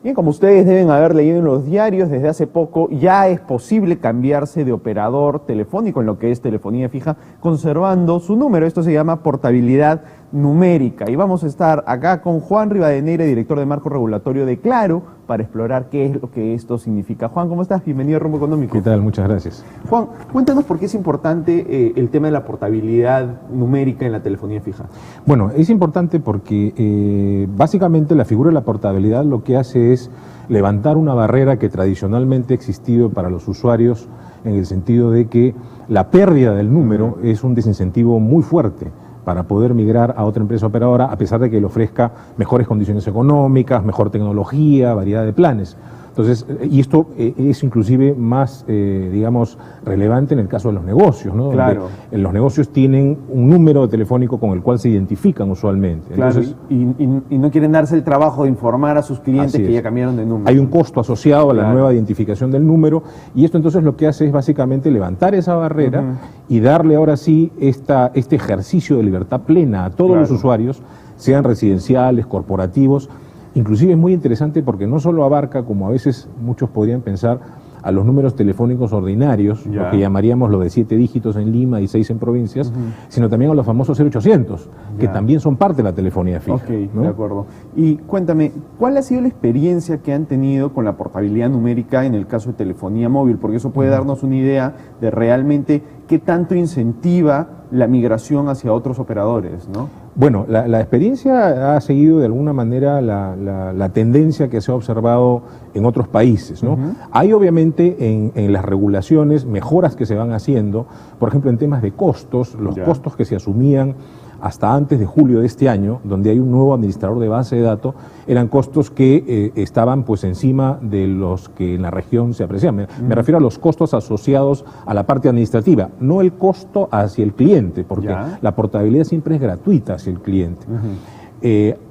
Bien, como ustedes deben haber leído en los diarios, desde hace poco ya es posible cambiarse de operador telefónico en lo que es telefonía fija, conservando su número. Esto se llama portabilidad numérica. Y vamos a estar acá con Juan Rivadeneira, director de Marco Regulatorio de Claro, para explorar qué es lo que esto significa. Juan, ¿cómo estás? Bienvenido a Rumbo Económico. ¿Qué tal? Muchas gracias. Juan, cuéntanos por qué es importante el tema de la portabilidad numérica en la telefonía fija. Bueno, es importante porque básicamente la figura de la portabilidad lo que hace es levantar una barrera que tradicionalmente ha existido para los usuarios, en el sentido de que la pérdida del número es un desincentivo muy fuerte para poder migrar a otra empresa operadora, a pesar de que le ofrezca mejores condiciones económicas, mejor tecnología, variedad de planes. Entonces, y esto es inclusive más, digamos, relevante en el caso de los negocios, ¿no? Claro. Donde los negocios tienen un número telefónico con el cual se identifican usualmente. Claro, entonces, y no quieren darse el trabajo de informar a sus clientes que ya cambiaron de número. Hay un costo asociado a la nueva identificación del número, y esto entonces lo que hace es básicamente levantar esa barrera y darle ahora sí este ejercicio de libertad plena a todos los usuarios, sean residenciales, corporativos. Inclusive es muy interesante porque no solo abarca, como a veces muchos podrían pensar, a los números telefónicos ordinarios, lo que llamaríamos lo de 7 dígitos en Lima y 6 en provincias, sino también a los famosos 0800, que también son parte de la telefonía fija. Ok, ¿no? de acuerdo. Y cuéntame, ¿cuál ha sido la experiencia que han tenido con la portabilidad numérica en el caso de telefonía móvil? Porque eso puede darnos una idea de realmente qué tanto incentiva la migración hacia otros operadores, ¿no? Bueno, la experiencia ha seguido de alguna manera la tendencia que se ha observado en otros países, ¿no? Hay obviamente en las regulaciones mejoras que se van haciendo, por ejemplo en temas de costos, los costos que se asumían hasta antes de julio de este año, donde hay un nuevo administrador de base de datos, eran costos que estaban pues encima de los que en la región se apreciaban. Me refiero a los costos asociados a la parte administrativa, no el costo hacia el cliente, porque la portabilidad siempre es gratuita hacia el cliente.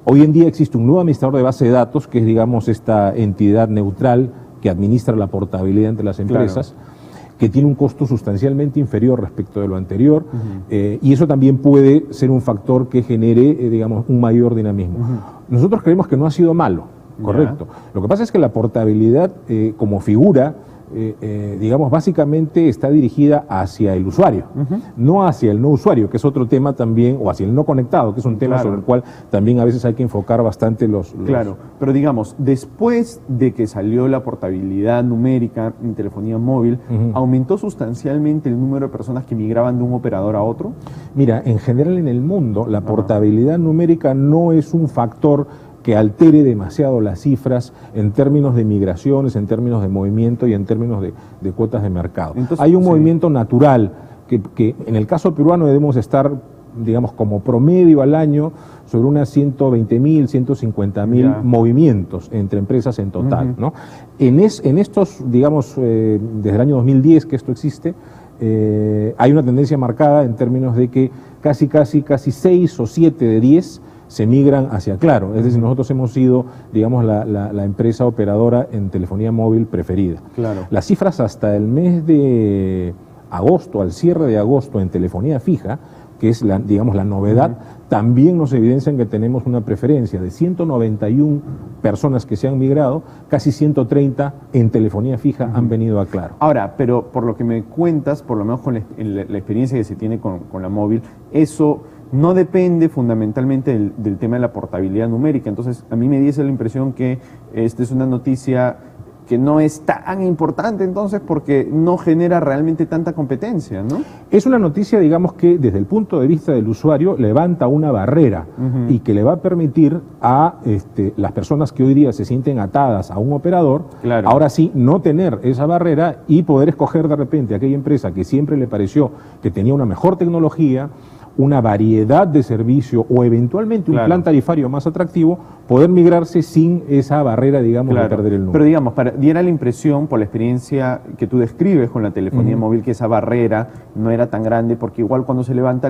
Hoy en día existe un nuevo administrador de base de datos, que es, digamos, esta entidad neutral que administra la portabilidad entre las empresas, que tiene un costo sustancialmente inferior respecto de lo anterior, y eso también puede ser un factor que genere, digamos, un mayor dinamismo. Nosotros creemos que no ha sido malo, correcto. Lo que pasa es que la portabilidad como figura, digamos, básicamente está dirigida hacia el usuario, no hacia el no usuario, que es otro tema también, o hacia el no conectado, que es un tema sobre el cual también a veces hay que enfocar bastante los... Claro, pero digamos, después de que salió la portabilidad numérica en telefonía móvil, ¿aumentó sustancialmente el número de personas que migraban de un operador a otro? Mira, en general en el mundo, la portabilidad numérica no es un factor que altere demasiado las cifras en términos de migraciones, en términos de movimiento y en términos de cuotas de mercado. Entonces, hay un movimiento natural que en el caso peruano debemos estar, digamos, como promedio al año sobre unas 120.000, 150.000 movimientos entre empresas en total, ¿no? En estos, digamos, desde el año 2010 que esto existe, hay una tendencia marcada en términos de que casi 6 o 7 de 10 se migran hacia Claro. Es decir, nosotros hemos sido, digamos, la empresa operadora en telefonía móvil preferida. Las cifras hasta el mes de agosto, al cierre de agosto en telefonía fija, que es digamos, la novedad, también nos evidencian que tenemos una preferencia de 191 personas que se han migrado, casi 130 en telefonía fija han venido a Claro. Ahora, pero por lo que me cuentas, por lo menos con la experiencia que se tiene con la móvil, eso no depende fundamentalmente del tema de la portabilidad numérica. Entonces, a mí me dice la impresión que esta es una noticia que no es tan importante entonces porque no genera realmente tanta competencia, ¿no? Es una noticia, digamos, que desde el punto de vista del usuario levanta una barrera y que le va a permitir a las personas que hoy día se sienten atadas a un operador, ahora sí no tener esa barrera y poder escoger de repente aquella empresa que siempre le pareció que tenía una mejor tecnología, una variedad de servicio o eventualmente un plan tarifario más atractivo, poder migrarse sin esa barrera, digamos, de perder el número. Pero digamos, diera la impresión, por la experiencia que tú describes con la telefonía móvil, que esa barrera no era tan grande, porque igual cuando se levanta,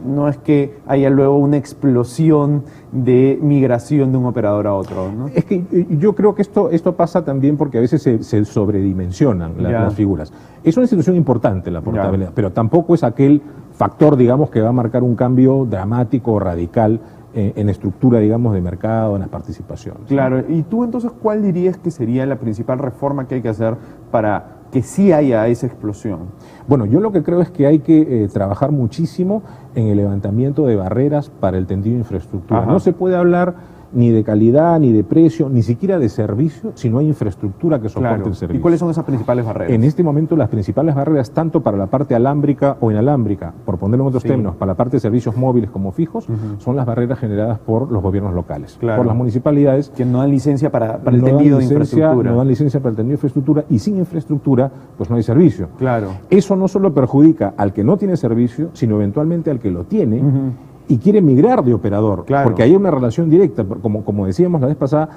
no es que haya luego una explosión de migración de un operador a otro, ¿no? Es que yo creo que esto pasa también porque a veces se sobredimensionan las figuras. Es una institución importante la portabilidad, pero tampoco es aquel factor, digamos, que va a marcar un cambio dramático o radical en estructura, digamos, de mercado, en las participaciones. Claro, y tú entonces, ¿cuál dirías que sería la principal reforma que hay que hacer para que sí haya esa explosión? Bueno, yo lo que creo es que hay que trabajar muchísimo en el levantamiento de barreras para el tendido de infraestructura. Ajá. No se puede hablar ni de calidad, ni de precio, ni siquiera de servicio, si no hay infraestructura que soporte Claro. el servicio. ¿Y cuáles son esas principales barreras? En este momento las principales barreras, tanto para la parte alámbrica o inalámbrica, por ponerlo en otros Sí. términos, para la parte de servicios móviles como fijos, son las barreras generadas por los gobiernos locales, Claro. por las municipalidades. Que no dan licencia para el no dan tendido de licencia, infraestructura. no dan licencia para el tendido de infraestructura, y sin infraestructura, pues no hay servicio. Claro. Eso no solo perjudica al que no tiene servicio, sino eventualmente al que lo tiene Ujú. y quiere migrar de operador. Claro. Porque hay una relación directa, como decíamos la vez pasada,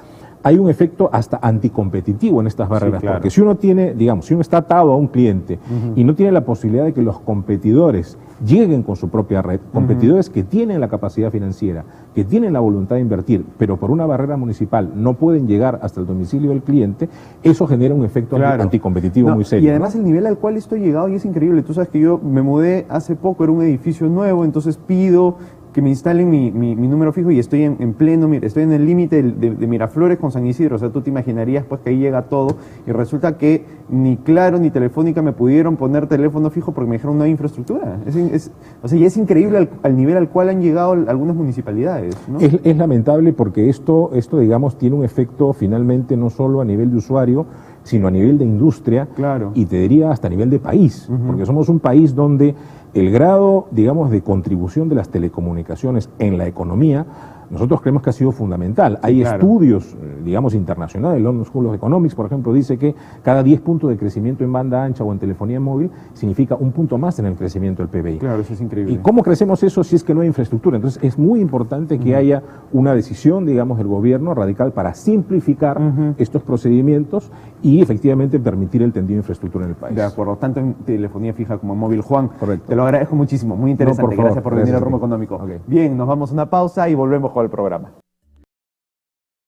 hay un efecto hasta anticompetitivo en estas barreras. claro. Porque si uno tiene, digamos, si uno está atado a un cliente y no tiene la posibilidad de que los competidores lleguen con su propia red, competidores que tienen la capacidad financiera, que tienen la voluntad de invertir, pero por una barrera municipal no pueden llegar hasta el domicilio del cliente, eso genera un efecto Claro. anticompetitivo No, muy serio. Y además el nivel al cual esto ha llegado y es increíble. Tú sabes que yo me mudé hace poco, era un edificio nuevo, entonces pido que me instalen mi número fijo y estoy en pleno, estoy en el límite de Miraflores con San Isidro. O sea, tú te imaginarías pues que ahí llega todo y resulta que ni Claro ni Telefónica me pudieron poner teléfono fijo porque me dijeron no hay infraestructura. O sea, y es increíble al nivel al cual han llegado algunas municipalidades, ¿no? Es lamentable porque esto, digamos, tiene un efecto finalmente no solo a nivel de usuario, sino a nivel de industria, Claro. y te diría hasta a nivel de país, porque somos un país donde el grado, digamos, de contribución de las telecomunicaciones en la economía, nosotros creemos que ha sido fundamental. Hay claro. estudios, digamos, internacionales. London School of Economics, por ejemplo, dice que cada 10 puntos de crecimiento en banda ancha o en telefonía móvil significa un punto más en el crecimiento del PBI. Claro, eso es increíble. ¿Y cómo crecemos eso si es que no hay infraestructura? Entonces es muy importante que haya una decisión, digamos, del gobierno radical para simplificar estos procedimientos y efectivamente permitir el tendido de infraestructura en el país. De acuerdo, tanto en telefonía fija como en móvil. Juan, Correcto. te lo agradezco muchísimo, muy interesante. No, por favor, Gracias por venir gracias al a ti. Rumbo Económico. Ok. Bien, nos vamos a una pausa y volvemos con el programa.